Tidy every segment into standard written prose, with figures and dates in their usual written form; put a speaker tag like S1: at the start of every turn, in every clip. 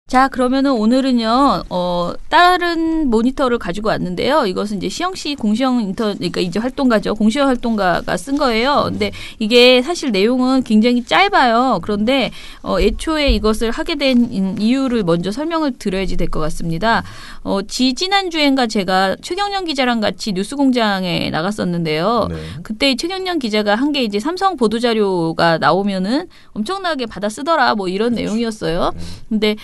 S1: 자, 그러면은 오늘은요, 다른 모니터를 가지고 왔는데요. 이것은 이제 시영 씨 공시영 그러니까 이제 활동가죠. 공시영 활동가가 쓴 거예요. 근데 이게 사실 내용은 굉장히 짧아요. 그런데, 애초에 이것을 하게 된 이유를 먼저 설명을 드려야지 될 것 같습니다. 지지난주엔가 제가 최경련 기자랑 같이 뉴스공장에 나갔었는데요.
S2: 네.
S1: 그때 최경련 기자가 한 게 이제 삼성 보도자료가 나오면은 엄청나게 받아 쓰더라. 뭐 이런 내용이었어요. 근데,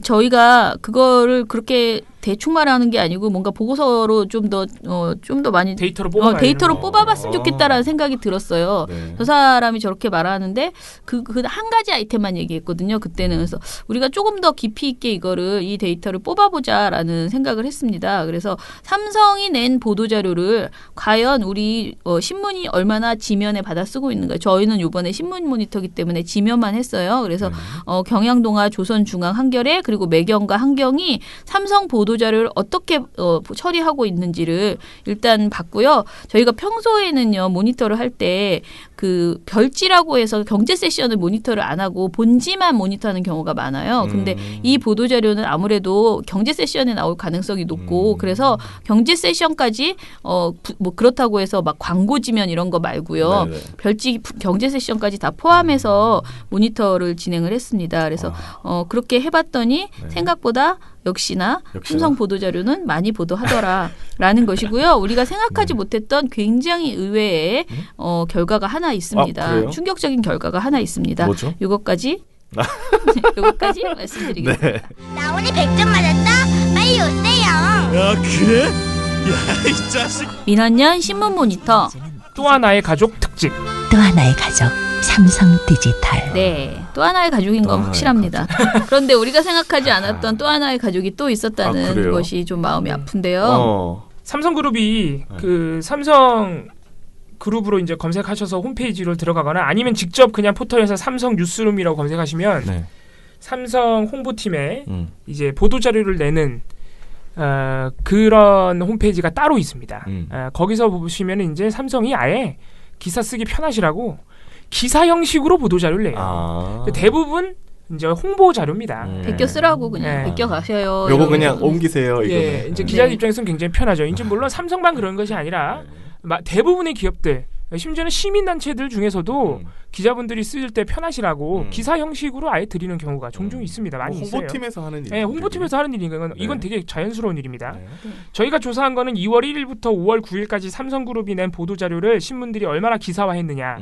S1: 저희가 그거를 그렇게 대충 말하는 게 아니고 뭔가 보고서로 좀 더 많이
S3: 데이터로
S1: 뽑아봤으면 좋겠다라는 생각이 들었어요.
S2: 네.
S1: 저 사람이 저렇게 말하는데 그 한 가지 아이템만 얘기했거든요. 그때는. 그래서 우리가 조금 더 깊이 있게 이 데이터를 뽑아보자라는 생각을 했습니다. 그래서 삼성이 낸 보도자료를 과연 우리 신문이 얼마나 지면에 받아 쓰고 있는가. 저희는 이번에 신문 모니터기 때문에 지면만 했어요. 그래서 경향동아, 조선중앙, 한겨레 그리고 매경과 한경이 삼성 보도자료를 어떻게 처리하고 있는지를 일단 봤고요. 저희가 평소에는요 모니터를 할 때 그 별지라고 해서 경제 세션을 모니터를 안 하고 본지만 모니터하는 경우가 많아요. 근데 이 보도자료는 아무래도 경제 세션에 나올 가능성이 높고 그래서 경제 세션까지 뭐 그렇다고 해서 막 광고지면 이런 거 말고요.
S2: 네네.
S1: 별지 경제 세션까지 다 포함해서 모니터를 진행을 했습니다. 그래서 그렇게 해봤더니 생각보다 역시나 삼성 보도자료는 많이 보도하더라라는 것이고요. 우리가 생각하지 못했던 굉장히 의외의 결과가 하나 있습니다.
S2: 그래요?
S1: 충격적인 결과가 하나 있습니다.
S2: 뭐죠?
S1: 이것까지 말씀드리겠습니다.
S2: 네.
S4: 나 오늘 100점 맞았다. 빨리 오세요.
S5: 야 그래? 야 이 자식.
S1: 민원년 신문 모니터.
S3: 또 하나의 가족 특집.
S6: 또 하나의 가족 삼성 디지털.
S1: 네, 또 하나의 가족인 건 확실합니다. 그런데 우리가 생각하지 않았던 또 하나의 가족이 또 있었다는
S2: 그래요?
S1: 것이 좀 마음이 아픈데요.
S3: 삼성그룹이 그 삼성 그룹으로 이제 검색하셔서 홈페이지로 들어가거나 아니면 직접 그냥 포털에서 삼성 뉴스룸이라고 검색하시면
S2: 네.
S3: 삼성 홍보팀에 이제 보도 자료를 내는 그런 홈페이지가 따로 있습니다. 거기서 보시면 이제 삼성이 아예 기사 쓰기 편하시라고 기사 형식으로 보도 자료를 내요. 대부분 이제 홍보 자료입니다.
S1: 베껴 쓰라고 그냥
S3: 네.
S1: 베껴 가셔요.
S2: 요거 그냥 옮기세요. 이거는.
S3: 예, 이제 기자
S1: 네.
S3: 입장에서는 굉장히 편하죠. 이제 물론 삼성만 그런 것이 아니라 대부분의 기업들, 심지어는 시민단체들 중에서도 기자분들이 쓸 때 편하시라고 기사 형식으로 아예 드리는 경우가 종종 있습니다. 많이 있어요.
S2: 홍보팀에서 하는 일.
S3: 네, 홍보팀에서 하는 일이니까 이건 되게 자연스러운 일입니다.
S2: 네.
S3: 저희가 조사한 거는 2월 1일부터 5월 9일까지 삼성그룹이 낸 보도자료를 신문들이 얼마나 기사화했느냐.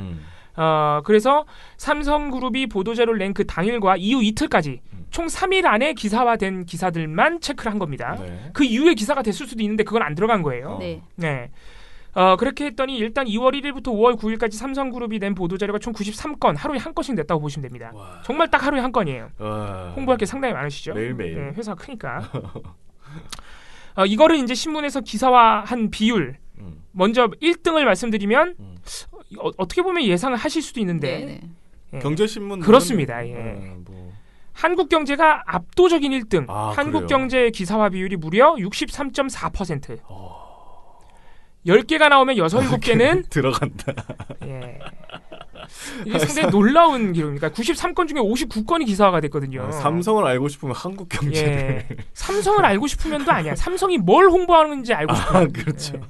S3: 그래서 삼성그룹이 보도자료를 낸 그 당일과 이후 이틀까지 총 3일 안에 기사화된 기사들만 체크를 한 겁니다.
S2: 네.
S3: 그 이후에 기사가 됐을 수도 있는데 그건 안 들어간 거예요.
S1: 네.
S3: 네. 그렇게 했더니 일단 2월 1일부터 5월 9일까지 삼성그룹이 낸 보도자료가 총 93건, 하루에 한 건씩 냈다고 보시면 됩니다.
S2: 와.
S3: 정말 딱 하루에 한 건이에요.
S2: 와.
S3: 홍보할 게 상당히 많으시죠?
S2: 매일매일.
S3: 네, 회사가 크니까. 이거를 이제 신문에서 기사화한 비율. 먼저 1등을 말씀드리면 어떻게 보면 예상을 하실 수도 있는데
S1: 네.
S3: 예.
S2: 경제신문
S3: 그렇습니다. 예.
S2: 뭐.
S3: 한국경제가 압도적인 1등.
S2: 아,
S3: 한국경제의 기사화 비율이 무려 63.4%. 10개가 나오면 6, 7개는
S2: 들어간다.
S3: 예. 이게 상당히 놀라운 기록입니다. 93건 중에 59건이 기사화가 됐거든요.
S2: 삼성을 알고 싶으면 한국경제를.
S3: 예. 삼성을 알고 싶으면도 아니야. 삼성이 뭘 홍보하는지 알고 싶으면.
S2: 그렇죠.
S3: 예.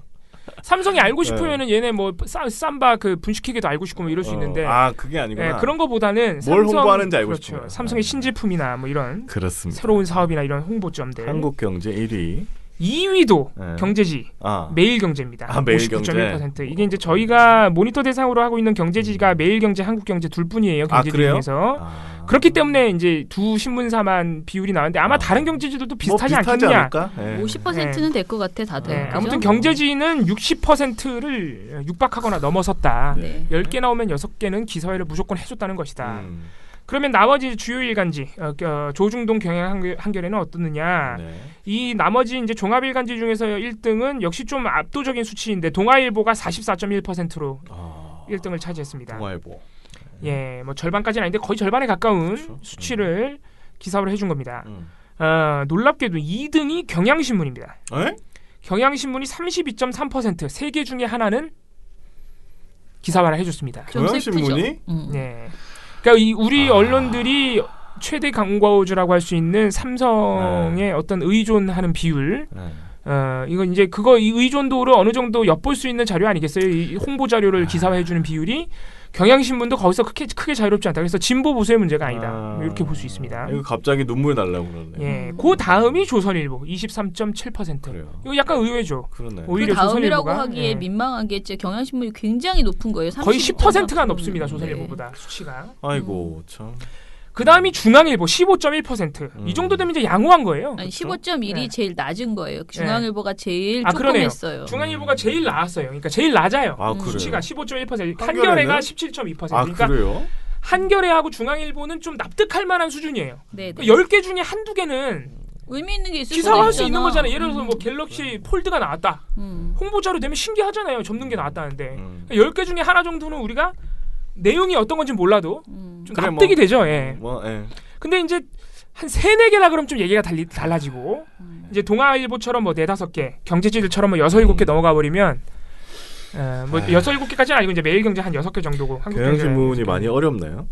S3: 삼성이 알고 싶으면은 얘네 뭐 삼바 그 분식회계도 알고 싶고 뭐 이럴 수 있는데.
S2: 그게 아니구나.
S3: 예, 그런 거보다는
S2: 뭘
S3: 삼성,
S2: 홍보하는지 알고
S3: 그렇죠.
S2: 싶구나.
S3: 삼성의 신제품이나 뭐 이런
S2: 그렇습니다.
S3: 새로운 사업이나 이런 홍보점들.
S2: 한국경제 1위.
S3: 2위도
S2: 네.
S3: 경제지.
S2: 아.
S3: 매일경제입니다.
S2: 매일경제.
S3: 59.1%. 이게 이제 저희가 모니터 대상으로 하고 있는 경제지가 매일경제, 한국경제 둘 뿐이에요. 경제지
S2: 그래요?
S3: 중에서. 그렇기 때문에 이제 두 신문사만 비율이 나왔는데 아마 다른 경제지들도 비슷하지 않겠냐.
S1: 50%는 될 것 같아 다들.
S3: 네.
S1: 그죠?
S3: 아무튼 경제지는 60%를 육박하거나 넘어섰다.
S1: 네.
S3: 10개 나오면 6개는 기사회를 무조건 해줬다는 것이다. 그러면 나머지 주요 일간지 조중동 경향 한겨레는 어떻느냐?
S2: 네.
S3: 이 나머지 이제 종합 일간지 중에서 1등은 역시 좀 압도적인 수치인데 동아일보가 44.1%로 1등을 차지했습니다.
S2: 동아일보.
S3: 예, 뭐 절반까지는 아닌데 거의 절반에 가까운
S2: 그렇죠.
S3: 수치를 기사로 해준 겁니다. 놀랍게도 2등이 경향신문입니다.
S2: 에?
S3: 경향신문이 32.3%, 3개 중에 하나는 기사화를 해줬습니다.
S1: 좀
S2: 경향신문이?
S1: 슬프죠.
S3: 네. 그러니까 우리 언론들이 최대 광고주라고 할 수 있는 삼성의 어떤 의존하는 비율. 이건 이제 이 의존도를 어느 정도 엿볼 수 있는 자료 아니겠어요? 이 홍보 자료를 기사화해주는 비율이 경향신문도 거기서 크게 자유롭지 않다. 그래서 진보 보수의 문제가 아니다. 뭐 이렇게 볼 수 있습니다.
S2: 이거 갑자기 눈물 날라고 그러네.
S3: 예, 그 다음이 조선일보 23.7%.
S2: 그래요.
S3: 이거 약간 의외죠.
S2: 그러네.
S3: 오히려
S1: 그 다음이라고
S3: 조선일보가,
S1: 하기에
S3: 예.
S1: 민망한 게 이제 경향신문이 굉장히 높은 거예요.
S3: 거의 10%가
S1: 32.3%.
S3: 높습니다. 조선일보보다 수치가.
S2: 아이고 참.
S3: 그 다음이 중앙일보 15.1%. 이 정도 되면 이제 양호한 거예요.
S1: 아니
S3: 그렇죠?
S1: 15.1이
S3: 네.
S1: 제일 낮은 거예요. 중앙일보가 제일
S3: 아, 그러네요.
S1: 조금했어요.
S3: 중앙일보가 제일 나았어요. 그러니까 제일 낮아요.
S2: 아, 그래요?
S3: 수치가 15.1%.
S2: 한겨레는?
S3: 한겨레가 17.2%.
S2: 아,
S3: 그러니까
S2: 그래요?
S3: 한겨레하고 중앙일보는 좀 납득할 만한 수준이에요.
S1: 네, 네.
S3: 그러니까 10개 중에 한두 개는
S1: 의미 있는 게 있을
S3: 기사화할
S1: 수도
S3: 수 있는
S1: 있잖아.
S3: 거잖아요. 예를 들어서 뭐 갤럭시 폴드가 나왔다.
S1: 음.
S3: 홍보자료 되면 신기하잖아요. 접는 게 나왔다는데. 10개 중에 하나 정도는 우리가 내용이 어떤 건지 몰라도 좀
S2: 그래,
S3: 납득이
S2: 뭐,
S3: 되죠. 예.
S2: 예.
S3: 근데 이제 한 3-4개나 그럼 좀 얘기가 달라지고 이제 동아일보처럼 뭐 4-5개, 경제지들처럼 뭐 6-7개 넘어가 버리면 뭐 6-7개까지는 아니고 이제 매일경제 한 6개 정도고
S2: 경향신문이 많이 어렵나요?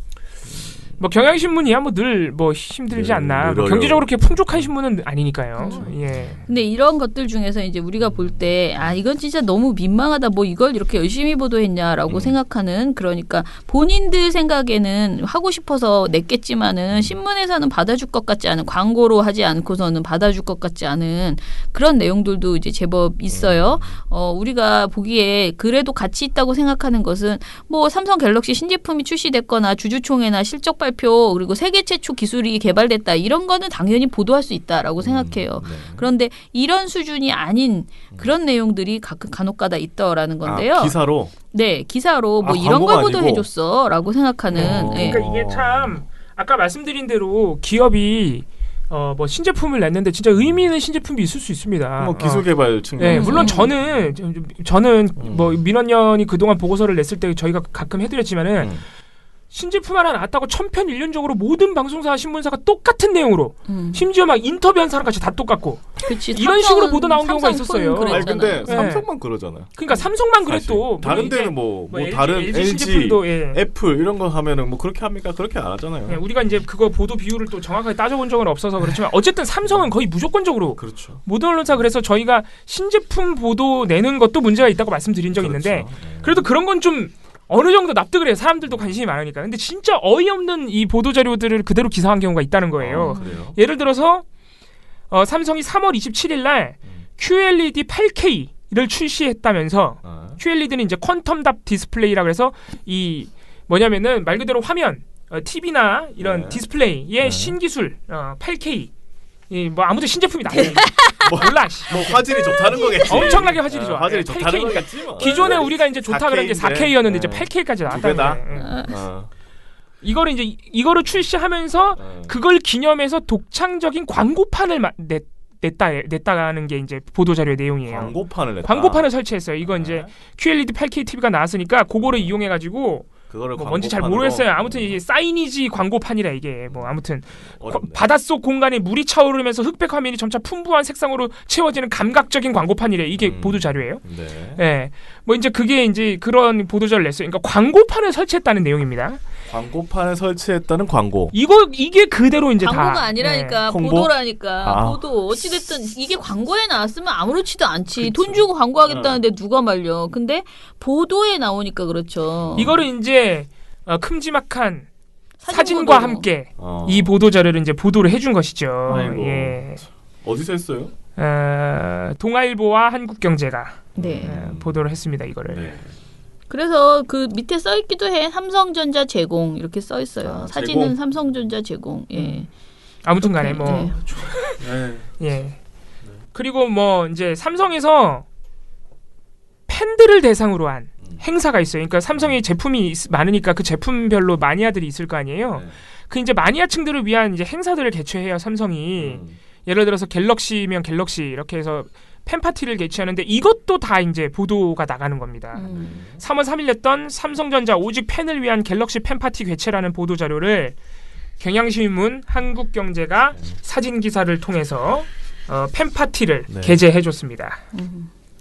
S3: 뭐 경향신문이야 뭐 늘 뭐 힘들지 않나. 뭐
S2: 늘어요.
S3: 경제적으로 그렇게 풍족한 신문은 아니니까요. 예.
S1: 근데 이런 것들 중에서 이제 우리가 볼 때 이건 진짜 너무 민망하다. 뭐 이걸 이렇게 열심히 보도했냐라고 생각하는, 그러니까 본인들 생각에는 하고 싶어서 냈겠지만은 신문에서는 받아줄 것 같지 않은, 광고로 하지 않고서는 받아줄 것 같지 않은 그런 내용들도 이제 제법 있어요. 우리가 보기에 그래도 가치 있다고 생각하는 것은 뭐 삼성 갤럭시 신제품이 출시됐거나 주주총회나 실적 발표, 그리고 세계 최초 기술이 개발됐다, 이런 거는 당연히 보도할 수 있다라고 생각해요.
S2: 네.
S1: 그런데 이런 수준이 아닌 그런 내용들이 간혹가다 있더라는 건데요.
S2: 기사로?
S1: 네, 기사로 뭐 이런
S2: 광고가
S1: 걸
S2: 아니고?
S1: 보도해줬어라고 생각하는. 예.
S3: 그러니까 이게 참 아까 말씀드린 대로 기업이 뭐 신제품을 냈는데 진짜 의미 있는 신제품이 있을 수 있습니다.
S2: 뭐 기술 개발 측면.
S3: 네, 물론 저는 뭐 민원연이 그동안 보고서를 냈을 때 저희가 가끔 해드렸지만은 신제품 하나 나왔다고 천편일률적으로 모든 방송사 신문사가 똑같은 내용으로 심지어 막 인터뷰한 사람까지 다 똑같고
S1: 그치,
S3: 이런 식으로 보도 나온 경우가 있었어요.
S2: 아니 근데
S3: 네.
S2: 삼성만 그러잖아요.
S3: 그러니까 삼성만 그랬도
S2: 다른 데는 뭐 다른 LG,
S3: 신제품도
S2: 애플 이런 거 하면은 뭐 그렇게 합니까? 그렇게 안 하잖아요.
S3: 예, 우리가 이제 그거 보도 비율을 또 정확하게 따져본 적은 없어서 그렇지만 어쨌든 삼성은 거의 무조건적으로
S2: 그렇죠.
S3: 모든 언론사, 그래서 저희가 신제품 보도 내는 것도 문제가 있다고 말씀드린 적이 있는데 그래도 그런 건 좀 어느 정도 납득을 해요. 사람들도 관심이 많으니까. 근데 진짜 어이없는 이 보도 자료들을 그대로 기사한 경우가 있다는 거예요.
S2: 그래요?
S3: 예를 들어서 삼성이 3월 27일 날 QLED 8K를 출시했다면서 QLED는 이제 퀀텀 답 디스플레이라고 해서 이 뭐냐면은 말 그대로 화면 TV나 이런 디스플레이의 신기술 8K 뭐 아무튼 신제품이 나와요. 몰라.
S2: 뭐 화질이 좋다는 거겠지.
S3: 엄청나게 화질이 좋아.
S2: 화질이
S3: 8K
S2: 좋다는
S3: 니까.
S2: 거겠지. 뭐.
S3: 기존에 우리가 이제 좋다 그런 게 4K였는데 이제 8K까지 나왔다는 거예요. 이거를 이제 이거를 출시하면서 그걸 기념해서 독창적인 광고판을 냈다는 게 이제 보도 자료의 내용이에요.
S2: 광고판을 냈다.
S3: 광고판을 설치했어요. 이거 이제 QLED 8K TV가 나왔으니까 그거를 이용해 가지고
S2: 그거를
S3: 뭐 뭔지 잘 모르겠어요. 아무튼 이게 사이니지 광고판이라 이게 뭐 아무튼
S2: 어렵네.
S3: 바닷속 공간에 물이 차오르면서 흑백 화면이 점차 풍부한 색상으로 채워지는 감각적인 광고판이래. 이게 보도 자료예요.
S2: 네.
S3: 예. 뭐 이제 그게 이제 그런 보도 자료를 냈어요. 그러니까 광고판을 설치했다는 내용입니다.
S2: 광고판을 설치했다는 광고.
S3: 이게 그대로 이제
S1: 광고가
S3: 다
S1: 아니라니까
S2: 홍보?
S1: 보도라니까. 보도. 어찌됐든 이게 광고에 나왔으면 아무렇지도 않지.
S2: 그치.
S1: 돈 주고 광고하겠다는데 누가 말려. 근데 보도에 나오니까 그렇죠.
S3: 이거를 이제 큼지막한 사진과
S1: 보도로.
S3: 함께 이 보도 자료를 이제 보도를 해준 것이죠.
S2: 아이고.
S3: 예.
S2: 어디서 했어요?
S3: 동아일보와 한국경제가
S1: 네.
S3: 보도를 했습니다. 이거를.
S2: 네.
S1: 그래서 그 밑에 써 있기도 해. 삼성전자 제공 이렇게 써 있어요. 사진은
S2: 제공?
S1: 삼성전자 제공. 예.
S3: 아무튼간에 뭐
S1: 네.
S3: 예. 그리고 뭐 이제 삼성에서 팬들을 대상으로 한 행사가 있어요. 그러니까 삼성이 제품이 많으니까 그 제품별로 마니아들이 있을 거 아니에요. 그 이제 마니아층들을 위한 이제 행사들을 개최해요. 삼성이. 예를 들어서 갤럭시면 갤럭시 이렇게 해서 팬 파티를 개최하는데 이것도 다 이제 보도가 나가는 겁니다. 3월 3일 냈던 삼성전자 오직 팬을 위한 갤럭시 팬 파티 개최라는 보도 자료를 경향신문, 한국경제가 사진 기사를 통해서 팬 파티를 게재해줬습니다.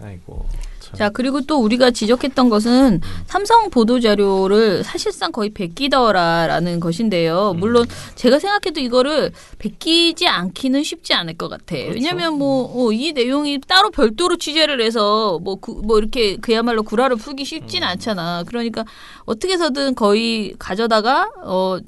S2: 아이고.
S1: 자, 그리고 또 우리가 지적했던 것은 삼성 보도자료를 사실상 거의 베끼더라라는 것인데요. 물론 제가 생각해도 이거를 베끼지 않기는 쉽지 않을 것 같아.
S2: 그렇죠.
S1: 왜냐하면 이 내용이 따로 별도로 취재를 해서 뭐 이렇게 그야말로 구라를 풀기 쉽지는 않잖아. 그러니까 어떻게 해서든 거의 가져다가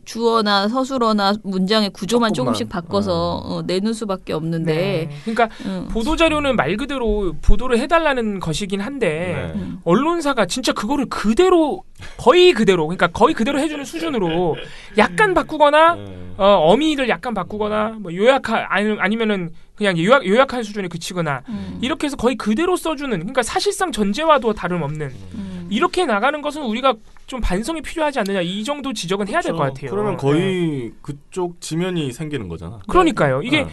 S1: 주어나 서술어나 문장의 구조만
S2: 조금만.
S1: 조금씩 바꿔서 내는 수밖에 없는데.
S3: 네. 그러니까 보도자료는 말 그대로 보도를 해달라는 것이긴 한데
S2: 네.
S3: 언론사가 진짜 그거를 그대로 거의 그대로 해주는 수준으로 약간 바꾸거나 어미를 약간 바꾸거나 뭐 아니면은 그냥 요약한 수준에 그치거나 이렇게 해서 거의 그대로 써주는, 그러니까 사실상 전제와도 다름없는 이렇게 나가는 것은 우리가 좀 반성이 필요하지 않느냐, 이 정도 지적은 해야 될 것 같아요.
S2: 그러면 거의 그쪽 지면이 생기는 거잖아.
S3: 그러니까요. 이게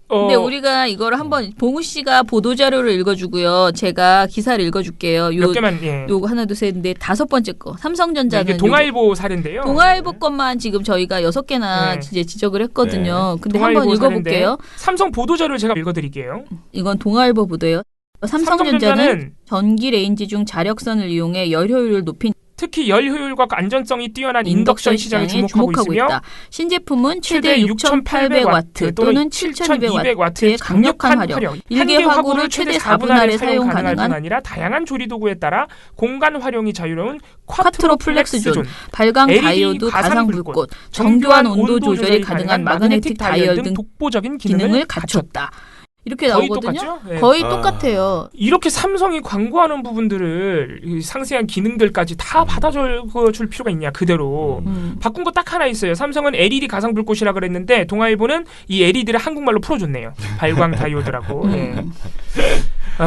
S1: 근데 우리가 이거를 한번 봉우 씨가 보도자료를 읽어주고요. 제가 기사를 읽어줄게요.
S3: 몇 개만
S1: 요거 하나 둘 셋인데 5번째 거 삼성전자는
S3: 이게 동아일보 사례인데요.
S1: 동아일보 것만 지금 저희가 6개나 이제 지적을 했거든요. 근데 한번
S3: 동아일보
S1: 읽어볼게요.
S3: 사례인데 삼성 보도자료를 제가 읽어드릴게요.
S1: 이건 동아일보 보도예요. 삼성전자는 전기 레인지 중 자력선을 이용해 열 효율을 높인
S3: 특히 열 효율과 안전성이 뛰어난 인덕션 시장에 주목하고 있으며
S1: 있다. 신제품은 최대 6,800와트 또는 7,200와트의 강력한 화력, 일개 화구를 최대 4분 아래 사용 가능한
S3: 아니라 다양한 조리 도구에 따라 공간 활용이 자유로운
S1: 쿼트로 플렉스 존, 발광
S3: LED
S1: 다이오드 가상 불꽃, 정교한 온도 조절이 가능한 마그네틱 다이얼 등
S3: 독보적인
S1: 기능을 갖췄다. 이렇게
S3: 거의
S1: 나오거든요.
S3: 똑같죠? 네.
S1: 거의 똑같아요.
S3: 이렇게 삼성이 광고하는 부분들을 이 상세한 기능들까지 다 받아줄 필요가 있냐, 그대로. 바꾼 거 딱 하나 있어요. 삼성은 LED 가상 불꽃이라 그랬는데 동아일보는 이 LED를 한국말로 풀어줬네요. 발광 다이오드라고. 네.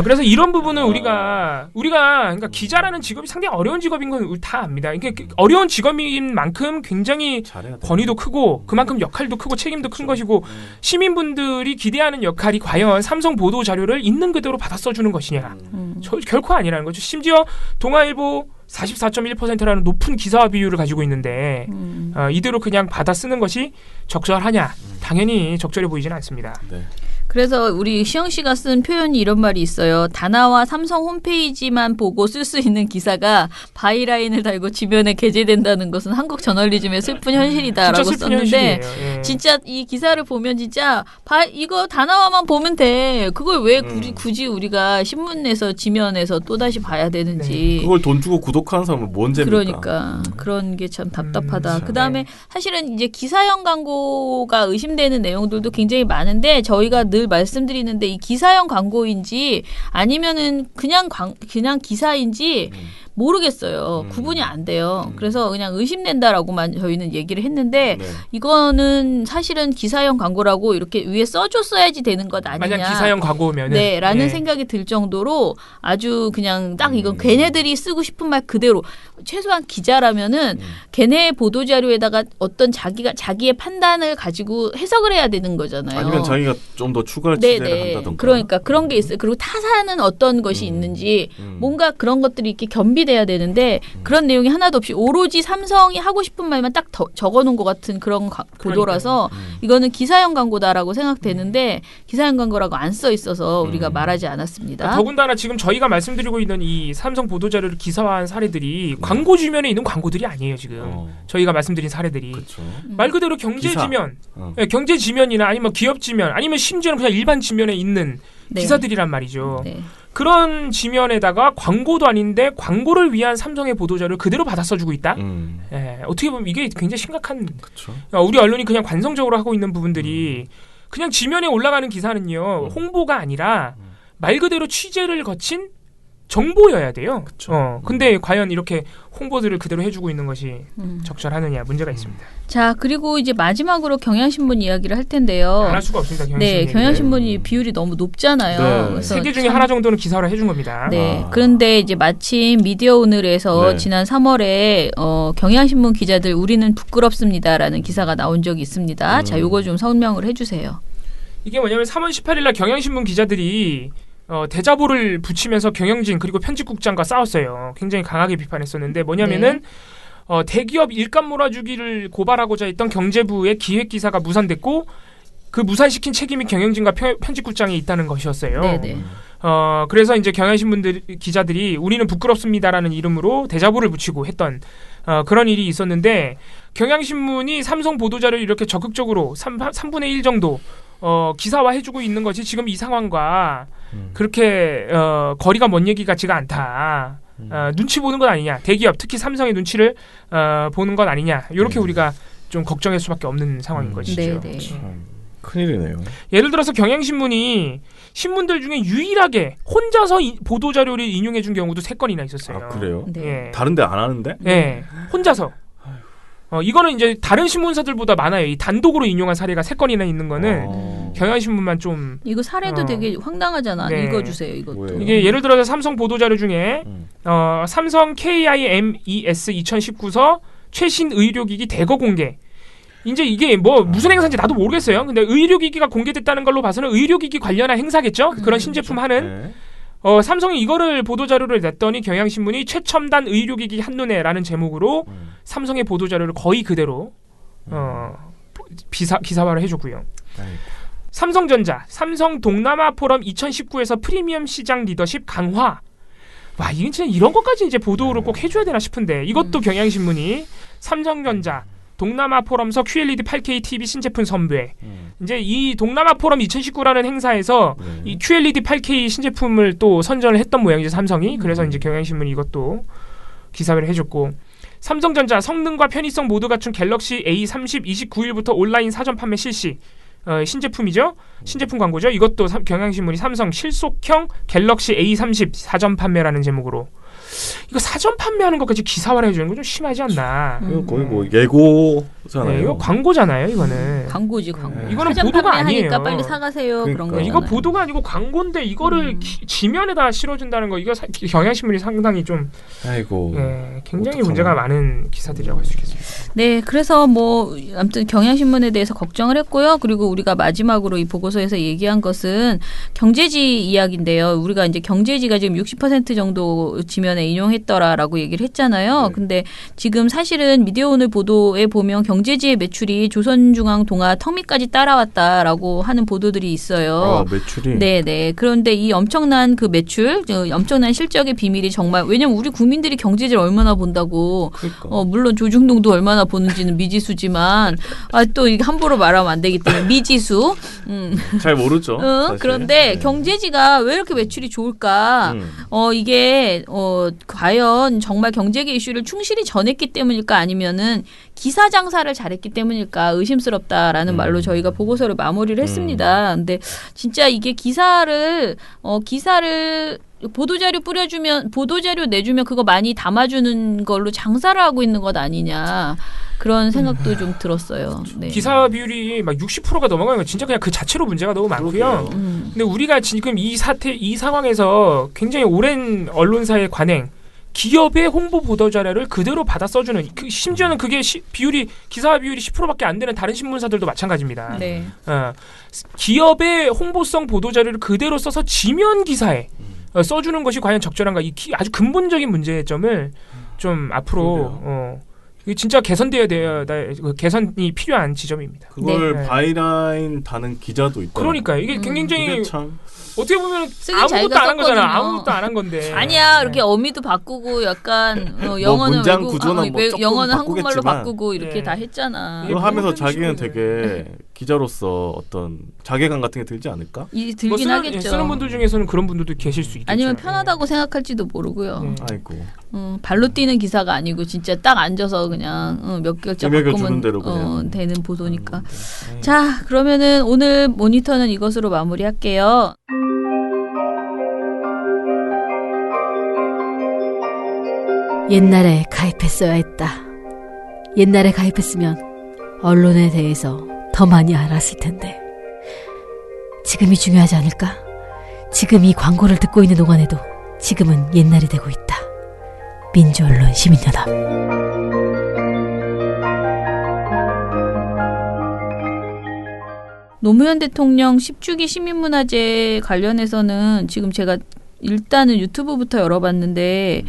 S3: 그래서 이런 부분은 우리가 그러니까 기자라는 직업이 상당히 어려운 직업인 건 다 압니다. 이게 어려운 직업인 만큼 굉장히 권위도 크고 그만큼 역할도 크고 책임도 큰 것이고 시민분들이 기대하는 역할이 과연 삼성 보도 자료를 있는 그대로 받아 써주는 것이냐. 결코 아니라는 거죠. 심지어 동아일보 44.1%라는 높은 기사화 비율을 가지고 있는데 이대로 그냥 받아 쓰는 것이 적절하냐? 당연히 적절해 보이지는 않습니다.
S2: 네.
S1: 그래서 우리 시영 씨가 쓴 표현이 이런 말이 있어요. 다나와 삼성 홈페이지만 보고 쓸 수 있는 기사가 바이라인을 달고 지면에 게재된다는 것은 한국 저널리즘의 슬픈 현실이다라고
S3: 진짜 슬픈
S1: 썼는데
S3: 현실이에요. 예.
S1: 진짜 이 기사를 보면 진짜 이거 다나와만 보면 돼. 그걸 왜 굳이 우리가 신문에서 지면에서 또다시 봐야 되는지.
S2: 그걸 돈 주고 구독하는 사람은 뭔 재미입니까?
S1: 그러니까 그런 게 참 답답하다.
S3: 그렇죠.
S1: 그다음에 사실은 이제 기사형 광고가 의심되는 내용들도 굉장히 많은데 저희가 늘 말씀드리는데 이 기사형 광고인지 아니면은 그냥 기사인지 모르겠어요. 구분이 안 돼요. 그래서 그냥 의심된다라고만 저희는 얘기를 했는데
S2: 네.
S1: 이거는 사실은 기사형 광고라고 이렇게 위에 써줬어야지 되는 것 아니냐.
S3: 만약 기사형 광고면은
S1: 네, 라는 생각이 들 정도로 아주 그냥 딱 이건 걔네들이 쓰고 싶은 말 그대로 최소한 기자라면은 걔네 보도자료에다가 어떤 자기의 판단을 가지고 해석을 해야 되는 거잖아요.
S2: 아니면 자기가 좀 더 추가 취재를 한다던가.
S1: 그러니까 그런 게 있어요. 그리고 타사는 어떤 것이 있는지 뭔가 그런 것들이 이렇게 겸비돼야 되는데 그런 내용이 하나도 없이 오로지 삼성이 하고 싶은 말만 딱 적어놓은 것 같은 그런 보도라서 이거는 기사형 광고다라고 생각되는데 기사형 광고라고 안 써 있어서 우리가 말하지 않았습니다.
S3: 더군다나 지금 저희가 말씀드리고 있는 이 삼성 보도자료를 기사화한 사례들이 광고 지면에 있는 광고들이 아니에요. 지금 저희가 말씀드린 사례들이
S2: 그렇죠.
S3: 말 그대로 경제
S2: 기사.
S3: 지면, 경제 지면이나 아니면 기업 지면, 아니면 심지어는 그냥 일반 지면에 있는 기사들이란 말이죠.
S1: 네.
S3: 그런 지면에다가 광고도 아닌데 광고를 위한 삼성의 보도자료를 그대로 받아 써주고 있다. 어떻게 보면 이게 굉장히 심각한.
S2: 그렇죠.
S3: 우리 언론이 그냥 관성적으로 하고 있는 부분들이 그냥 지면에 올라가는 기사는요 홍보가 아니라 말 그대로 취재를 거친 정보여야 돼요. 근데 과연 이렇게 홍보들을 그대로 해주고 있는 것이 적절하느냐 문제가 있습니다.
S1: 자, 그리고 이제 마지막으로 경향신문 이야기를 할 텐데요.
S3: 안 할 수가 없습니다. 경향신문.
S1: 네, 경향신문이 비율이 너무 높잖아요.
S2: 네.
S1: 그래서
S3: 세 개 중에 하나 정도는 기사화 해준 겁니다.
S1: 네. 그런데 이제 마침 미디어 오늘에서
S2: 네.
S1: 지난 3월에 경향신문 기자들 우리는 부끄럽습니다라는 기사가 나온 적이 있습니다. 자, 요거 좀 설명을 해주세요.
S3: 이게 뭐냐면 3월 18일 날 경향신문 기자들이 대자보를 붙이면서 경영진 그리고 편집국장과 싸웠어요. 굉장히 강하게 비판했었는데 뭐냐면은 대기업 일감 몰아주기를 고발하고자 했던 경제부의 기획기사가 무산됐고 그 무산시킨 책임이 경영진과 편집국장에 있다는 것이었어요.
S1: 네네.
S3: 그래서 이제 경향신문 기자들이 우리는 부끄럽습니다라는 이름으로 대자보를 붙이고 했던 그런 일이 있었는데 경향신문이 삼성 보도자료를 이렇게 적극적으로 3분의 1 정도 기사화해주고 있는 것이 지금 이 상황과 그렇게 거리가 먼 얘기 같지가 않다. 눈치 보는 건 아니냐. 대기업 특히 삼성의 눈치를 보는 건 아니냐. 이렇게 우리가 좀 걱정할 수밖에 없는 상황인 것이죠.
S1: 네.
S2: 큰일이네요.
S3: 예를 들어서 경향신문이 신문들 중에 유일하게 혼자서 보도자료를 인용해준 경우도 3건이나 있었어요.
S2: 아 그래요?
S1: 네.
S3: 예.
S2: 다른데 안 하는데?
S3: 네, 혼자서. 이거는 이제 다른 신문사들보다 많아요. 이 단독으로 인용한 사례가 3건이나 있는 거는 경향신문만 좀.
S1: 이거 사례도 되게 황당하잖아.
S3: 네.
S1: 읽어주세요. 이것도.
S2: 뭐예요?
S3: 이게 예를 들어서 삼성 보도자료 중에 삼성 KIMES 2019서 최신 의료기기 대거 공개. 이제 이게 뭐 무슨 행사인지 나도 모르겠어요. 근데 의료기기가 공개됐다는 걸로 봐서는 의료기기 관련한 행사겠죠. 그런 신제품 하는.
S2: 네.
S3: 삼성이 이거를 보도자료를 냈더니 경향신문이 최첨단 의료기기 한눈에라는 제목으로 삼성의 보도자료를 거의 그대로 기사화를 해줬고요.
S2: 아이고.
S3: 삼성전자, 삼성 동남아 포럼 2019에서 프리미엄 시장 리더십 강화. 와, 이게 진짜 이런 것까지 이제 보도를 꼭 해줘야 되나 싶은데 이것도 경향신문이 삼성전자 동남아 포럼서 QLED 8K TV 신제품 선보에 이제 이 동남아 포럼 2019라는 행사에서 이 QLED 8K 신제품을 또 선전을 했던 모양이죠 삼성이. 그래서 이제 경향신문이 이것도 기사를 해줬고 삼성전자 성능과 편의성 모두 갖춘 갤럭시 A30 29일부터 온라인 사전 판매 실시. 신제품이죠. 신제품 광고죠. 이것도 경향신문이 삼성 실속형 갤럭시 A30 사전 판매라는 제목으로 이거 사전 판매하는 것까지 기사화를 해주는 건 좀 심하지 않나.
S2: 이거 거의 뭐 예고잖아요.
S3: 네, 이거 광고잖아요. 이거는
S1: 광고지 광고.
S3: 이거는
S1: 사전
S3: 보도가
S1: 판매하니까
S3: 아니에요.
S1: 빨리 사가세요.
S2: 그러니까.
S1: 그런 거.
S3: 이거 보도가 아니고 광고인데 이거를 지면에다 실어준다는 거 이거 경향신문이 상당히 좀
S2: 아이고.
S3: 굉장히
S2: 어떡하나.
S3: 문제가 많은 기사들이라고 할 수 있겠습니다.
S1: 네, 그래서 뭐 아무튼 경향신문에 대해서 걱정을 했고요. 그리고 우리가 마지막으로 이 보고서에서 얘기한 것은 경제지 이야기인데요. 우리가 이제 경제지가 지금 60% 정도 지면에 인용했더라라고 얘기를 했잖아요.
S2: 네.
S1: 근데 지금 사실은 미디어오늘 보도에 보면 경제지의 매출이 조선중앙동아 턱밑까지 따라왔다라고 하는 보도들이 있어요.
S2: 매출이.
S1: 네. 그런데 이 엄청난 그 매출, 엄청난 실적의 비밀이 정말 왜냐면 우리 국민들이 경제지를 얼마나 본다고.
S2: 그러니까.
S1: 물론 조중동도 얼마나 보는지는 미지수지만 또 이게 함부로 말하면 안 되기 때문에 미지수.
S2: 잘 모르죠. 사실.
S1: 그런데
S2: 네.
S1: 경제지가 왜 이렇게 매출이 좋을까? 이게 과연 정말 경제계 이슈를 충실히 전했기 때문일까 아니면은 기사 장사를 잘했기 때문일까 의심스럽다라는 말로 저희가 보고서를 마무리를 했습니다. 근데 진짜 이게 기사를 보도자료 내주면 그거 많이 담아주는 걸로 장사를 하고 있는 것 아니냐 그런 생각도 좀 들었어요. 네.
S3: 기사 비율이 막 60%가 넘어가는 건 진짜 그냥 그 자체로 문제가 너무 많고요. 근데 우리가 지금 이 상황에서 굉장히 오랜 언론사의 관행, 기업의 홍보 보도자료를 그대로 받아 써주는 심지어는 그게 기사 비율이 10%밖에 안 되는 다른 신문사들도 마찬가지입니다.
S1: 네.
S3: 기업의 홍보성 보도자료를 그대로 써서 지면 기사에 써주는 것이 과연 적절한가? 이 아주 근본적인 문제점을 좀 앞으로 이게 진짜 개선이 필요한 지점입니다.
S2: 그걸
S3: 네.
S2: 바이라인 다는 기자도 있다.
S3: 그러니까요. 이게 굉장히
S2: 참.
S3: 어떻게 보면
S1: 쓰긴
S3: 아무것도
S1: 자기가
S3: 안 한 거잖아.
S1: 썼거든요.
S3: 아무것도 안 한 건데.
S1: 아니야 이렇게 어미도 바꾸고 약간 영어는
S2: 문장 구조는 뭐 조금
S1: 영어는 한국말로
S2: 바꾸겠지만.
S1: 바꾸고 이렇게
S3: 네.
S1: 다 했잖아.
S2: 그거 하면서
S3: 모든
S2: 자기는
S3: 식으로.
S2: 되게 기자로서 어떤 자괴감 같은 게 들지 않을까?
S1: 들긴
S3: 뭐
S1: 하겠죠.
S3: 쓰는 분들 중에서는 그런 분들도 계실 수 있겠죠.
S1: 아니면 편하다고 생각할지도 모르고요.
S3: 네.
S2: 아이고.
S1: 발로 뛰는 기사가 아니고 진짜 딱 앉아서 그냥 몇 글자
S2: 매겨
S1: 바꾸면
S2: 주는 대로 그냥.
S1: 되는 보도니까. 자, 그러면은 오늘 모니터는 이것으로 마무리할게요.
S7: 옛날에 가입했어야 했다. 옛날에 가입했으면 언론에 대해서 더 많이 알았을 텐데. 지금이 중요하지 않을까? 지금 이 광고를 듣고 있는 동안에도 지금은 옛날이 되고 있다. 민주언론 시민연합.
S1: 노무현 대통령 10주기 시민문화제 관련해서는 지금 제가 일단은 유튜브부터 열어봤는데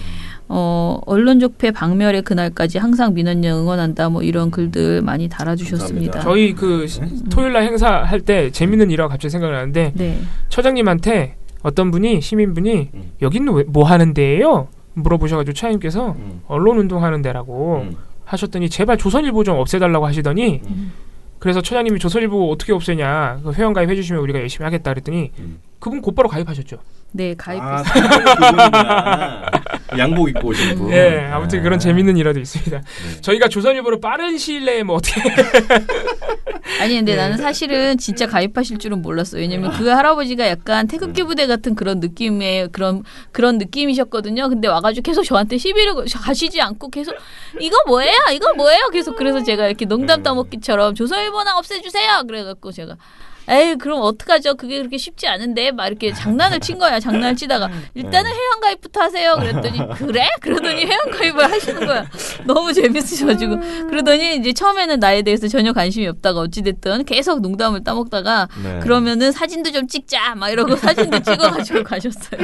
S1: 언론적폐 박멸의 그날까지 항상 민원령 응원한다 뭐 이런 글들 많이 달아주셨습니다.
S2: 감사합니다.
S3: 저희 그 토요일 날 행사할 때 재밌는 일화가 갑자기 생각나는데
S1: 네.
S3: 처장님한테 어떤 분이 시민분이 여기는 뭐 하는 데예요? 물어보셔가지고 차장님께서 언론 운동하는 데라고 하셨더니 제발 조선일보 좀 없애달라고 하시더니 그래서 처장님이 조선일보 어떻게 없애냐 그 회원가입 해주시면 우리가 열심히 하겠다 그랬더니 그분 곧바로 가입하셨죠.
S1: 네, 가입했어요.
S2: 양복 입고 오신 분.
S3: 네, 아무튼 그런 재밌는 일화도 있습니다. 저희가 조선일보로 빠른 시일 내에 뭐 어떻게
S1: 아니 근데 나는 사실은 진짜 가입하실 줄은 몰랐어요. 왜냐면 그 할아버지가 약간 태극기 부대 같은 그런 느낌의 그런 느낌이셨거든요. 근데 와가지고 계속 저한테 시비를 가시지 않고 계속 이거 뭐예요? 계속 그래서 제가 이렇게 농담 따먹기처럼 조선일보나 없애주세요. 그래갖고 제가 에이 그럼 어떡하죠? 그게 그렇게 쉽지 않은데 막 이렇게 장난을 친 거야. 장난을 치다가 일단은 회원가입부터 하세요. 그랬더니 그래? 그러더니 회원가입을 하시는 거야. 너무 재밌으셔가지고 그러더니 이제 처음에는 나에 대해서 전혀 관심이 없다가 어찌됐든 계속 농담을 따먹다가 그러면은 사진도 좀 찍자 막 이러고 사진도 찍어가지고 가셨어요.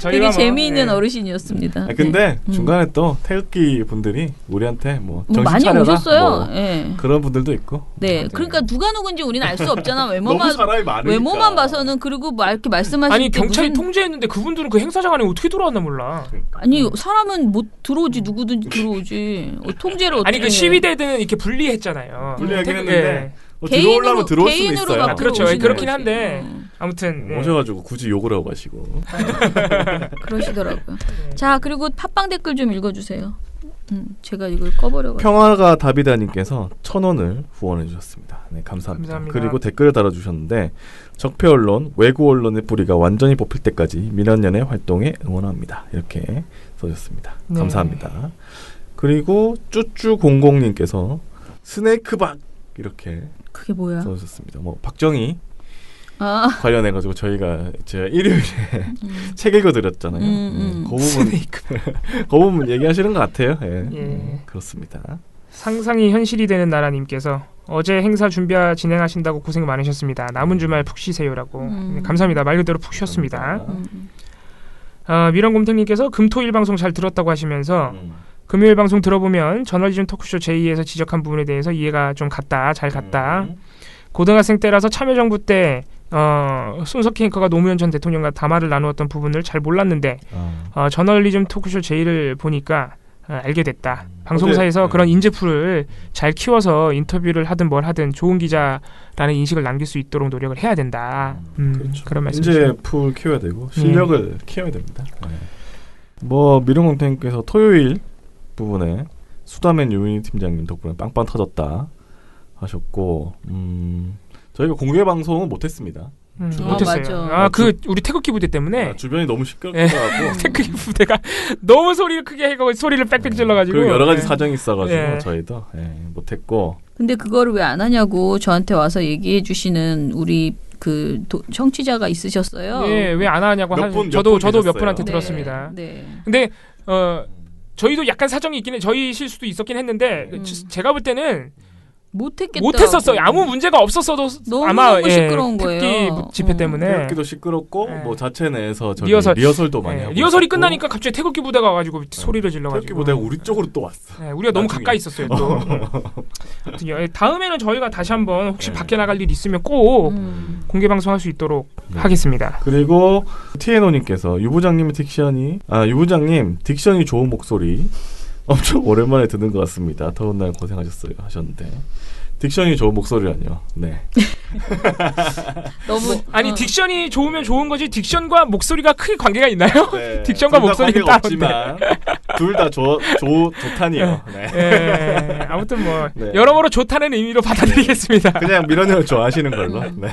S1: 되게 재미있는 어르신이었습니다.
S2: 근데 중간에 또 태극기 분들이 우리한테 뭐 정신
S1: 많이
S2: 차려라
S1: 오셨어요. 네.
S2: 그런 분들도 있고.
S1: 네, 그러니까 누가 누군지 우리는 알 수 없잖아.
S2: 너무 사람이 많으니까.
S1: 외모만 봐서는 그리고 뭐 이렇게 말씀하실
S3: 아니
S1: 때
S3: 경찰이 통제했는데 그분들은 그 행사장 안에 어떻게 들어왔나 몰라.
S1: 아니 사람은 못 들어오지 누구든지 들어오지 통제를 어떻게
S3: 아니 그 시위대들은 이렇게 분리했잖아요.
S2: 분리하긴 했는데 뭐
S1: 개인으로
S2: 들어오려면 들어올 수는
S1: 개인으로
S2: 있어요.
S1: 막
S3: 그렇죠.
S1: 들어오시는
S3: 그렇긴
S1: 거지.
S3: 한데 아무튼
S2: 오셔가지고 굳이 욕을 하고 가시고.
S1: 그러시더라고요. 자 그리고 팟빵 댓글 좀 읽어주세요. 제가 이걸 꺼버려가지고.
S2: 평화가 답이다님께서 1,000원을 후원해 주셨습니다. 네, 감사합니다. 그리고 댓글을 달아주셨는데 적폐 언론, 외구 언론의 뿌리가 완전히 뽑힐 때까지 민원연의 활동에 응원합니다. 이렇게 써주셨습니다.
S3: 네.
S2: 감사합니다. 그리고 쭈쭈공공님께서 스네이크박 이렇게
S1: 그게 뭐야?
S2: 써주셨습니다. 뭐 박정희 관련해가지고 저희가 제가 일요일에 책 읽어드렸잖아요. 그 부분 얘기하시는 것 같아요. 예. 그렇습니다.
S3: 상상이 현실이 되는 나라님께서 어제 행사 진행하신다고 고생 많으셨습니다. 남은 주말 푹 쉬세요라고. 네, 감사합니다. 말 그대로 푹 쉬었습니다. 미런곰탱님께서 금토일 방송 잘 들었다고 하시면서 금요일 방송 들어보면 저널리즘 토크쇼 제2에서 지적한 부분에 대해서 이해가 좀 갔다. 잘 갔다. 고등학생 때라서 참여정부 때 손석희 앵커가 노무현 전 대통령과 담화를 나누었던 부분을 잘 몰랐는데 저널리즘 토크쇼 제1을 보니까 알게 됐다. 방송사에서 그런 인재풀을 잘 키워서 인터뷰를 하든 뭘 하든 좋은 기자라는 인식을 남길 수 있도록 노력을 해야 된다.
S2: 그렇죠.
S3: 그런 말씀이죠.
S2: 인재풀 키워야 되고 실력을 키워야 됩니다. 뭐 미룡공탱님께서 토요일 부분에 수다맨 유민희 팀장님 덕분에 빵빵 터졌다 하셨고 저희가 공개 방송은 못했습니다.
S3: 못했어요. 그 우리 태극기 부대 때문에
S2: 주변이 너무 시끄럽더라고.
S3: 태극기 부대가 너무 소리를 크게 해가지고 소리를 빽빽 질러가지고
S2: 그리고 여러 가지 사정이 있어가지고 저희도 못했고.
S1: 근데 그거를 왜 안 하냐고 저한테 와서 얘기해 주시는 우리 그 청취자가 있으셨어요.
S3: 네, 왜 안 하냐고 저도 몇 분한테 들었습니다.
S1: 네.
S3: 근데 저희도 약간 사정이 있긴 해. 저희 실수도 있었긴 했는데 제가 볼 때는 못했었어요. 아무 문제가 없었어도 아마
S1: 시끄러운 거예요.
S3: 태극기 집회 때문에
S2: 태극기도 시끄럽고 뭐 자체 내에서 리허설도 많이 하고
S3: 리허설이 끝나니까 갑자기 태극기 부대가 와가지고 소리를 질러가지고
S2: 태극기 부대가 우리 쪽으로 또 왔어.
S3: 우리가 너무 가까이 있었어요. 또 다음에는 저희가 다시 한번 혹시 밖에 나갈 일 있으면 꼭 공개 방송할 수 있도록 하겠습니다.
S2: 그리고 TNO님께서 유 부장님 딕션이 좋은 목소리 엄청 오랜만에 듣는 것 같습니다. 더운 날 고생하셨어요 하셨는데 딕션이 좋은 목소리라뇨. 네.
S1: 너무
S3: 아니 딕션이 좋으면 좋은 거지 딕션과 목소리가 크게 관계가 있나요?
S2: 네.
S3: 딕션과 목소리가
S2: 따로 없지만 둘 다 좋다니요.
S3: 네. 아무튼 뭐 여러모로 좋다는 의미로 받아들이겠습니다.
S2: 그냥 미련을 좋아하시는 걸로. 네.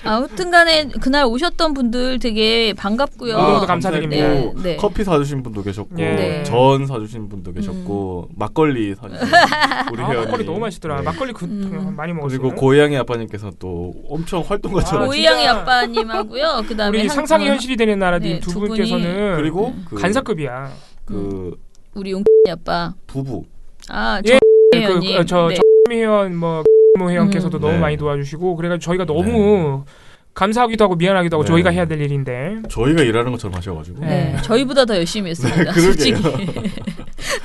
S1: 아무튼간에 그날 오셨던 분들 되게 반갑고요.
S3: 너무 감사드립니다.
S1: 네.
S2: 커피 사주신 분도 계셨고, 전 사주신 분도 계셨고, 막걸리 사주신 우리 회원님.
S3: 막걸리 너무 맛있더라. 막걸리 많이 먹었어요.
S2: 그리고 고양이 아빠님께서 또 엄청 활동가처럼.
S1: 고양이 아빠님하고요. 그다음에
S3: 우리 상상이 현실이 되는 나라님 두 분께서는
S2: 그리고
S3: 간사급이야.
S1: 우리 용기 아빠
S2: 부부.
S1: 회원님.
S3: 저 회원 회원께서도 너무 많이 도와주시고 그래가지고 저희가 너무 감사하기도 하고 미안하기도 하고 저희가 해야 될 일인데
S2: 저희가 일하는 것처럼 하셔가지고
S1: 저희보다 더 열심히 했습니다. 솔직히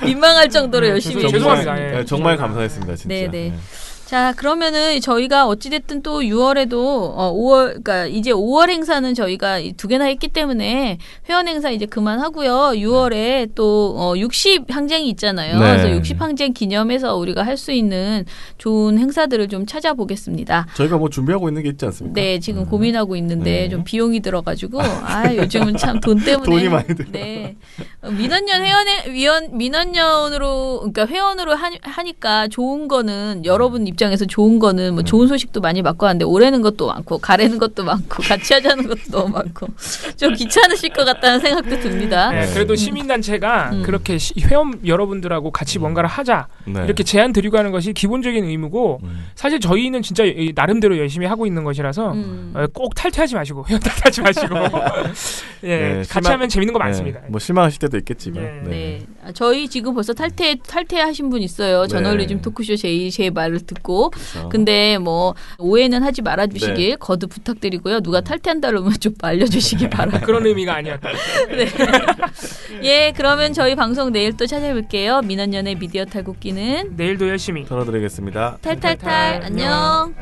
S1: 민망할 정도로 열심히
S3: 죄송합니다.
S2: 정말 감사했습니다. 진짜.
S1: 네네. 자, 그러면은 저희가 어찌됐든 또 6월에도 5월, 그러니까 이제 5월 행사는 저희가 2개나 했기 때문에 회원 행사 이제 그만하고요. 6월에 또 60 항쟁이 있잖아요.
S2: 네.
S1: 그래서 60 항쟁 기념해서 우리가 할 수 있는 좋은 행사들을 좀 찾아보겠습니다.
S2: 저희가 뭐 준비하고 있는 게 있지 않습니까?
S1: 네, 지금 고민하고 있는데
S2: 네.
S1: 좀 비용이 들어가지고 요즘은 참 돈 때문에
S2: 돈이 많이 들어.
S1: 네, 민원연 민원연으로 그러니까 회원으로 하니까 좋은 거는 여러분 입장에서 좋은 거는 뭐 좋은 소식도 많이 받고 하는데 오래는 것도 많고 가래는 것도 많고 같이 하자는 것도 너무 많고 좀 귀찮으실 것 같다는 생각도 듭니다.
S3: 네, 그래도 시민단체가 그렇게 회원 여러분들하고 같이 뭔가를 하자
S2: 네.
S3: 이렇게 제안 드리고 하는 것이 기본적인 의무고 사실 저희는 진짜 나름대로 열심히 하고 있는 것이라서 꼭 탈퇴하지 마시고 회원 탈퇴하지 마시고 예,
S2: 네,
S3: 같이 하면 재밌는 거 많습니다.
S2: 뭐 실망하실 때도 있겠지만.
S3: 네.
S1: 네. 저희 지금 벌써 탈퇴하신 분 있어요. 저널리즘 토크쇼 제 말을 듣고.
S2: 그렇죠.
S1: 근데 뭐 오해는 하지 말아 주시길
S2: 네.
S1: 거듭 부탁드리고요. 누가 탈퇴한다 그러면 좀 알려 주시기 바랍니다.
S3: 그런 의미가 아니었다.
S1: 네. 예, 그러면 저희 방송 내일 또 찾아뵐게요. 민원연의 미디어 탈곡기는
S3: 내일도 열심히
S2: 털어드리겠습니다.
S1: 탈탈탈 안녕.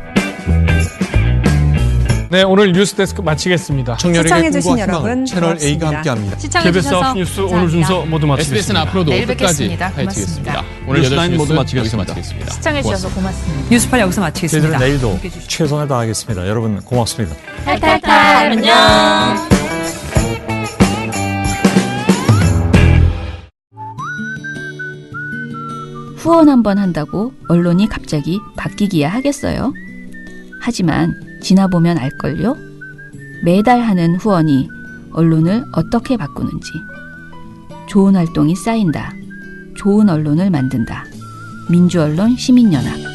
S8: 네, 오늘 뉴스데스크 마치겠습니다.
S9: 시청해주신 여러분
S5: 채널 A가
S9: 고맙습니다.
S5: 함께합니다.
S8: KBS 뉴스 오늘 순서 모두 마치겠습니다.
S10: SBS는 앞으로도
S9: 내일
S10: 끝까지
S9: 뵙겠습니다.
S10: 파헤치겠습니다.
S9: 고맙습니다.
S10: 오늘 8시
S5: 뉴스타임 모두
S10: 뉴스 여기서
S5: 마치겠습니다.
S10: 마치겠습니다.
S9: 시청해주셔서 고맙습니다. 뉴스팔 여기서 마치겠습니다.
S5: 저희들은 내일도
S9: 함께해 주십시오.
S5: 최선을 다하겠습니다. 여러분 고맙습니다.
S1: 탈탈탈 안녕.
S11: 후원 한번 한다고 언론이 갑자기 바뀌기야 하겠어요? 하지만 지나보면 알걸요? 매달 하는 후원이 언론을 어떻게 바꾸는지. 좋은 활동이 쌓인다. 좋은 언론을 만든다. 민주언론 시민연합.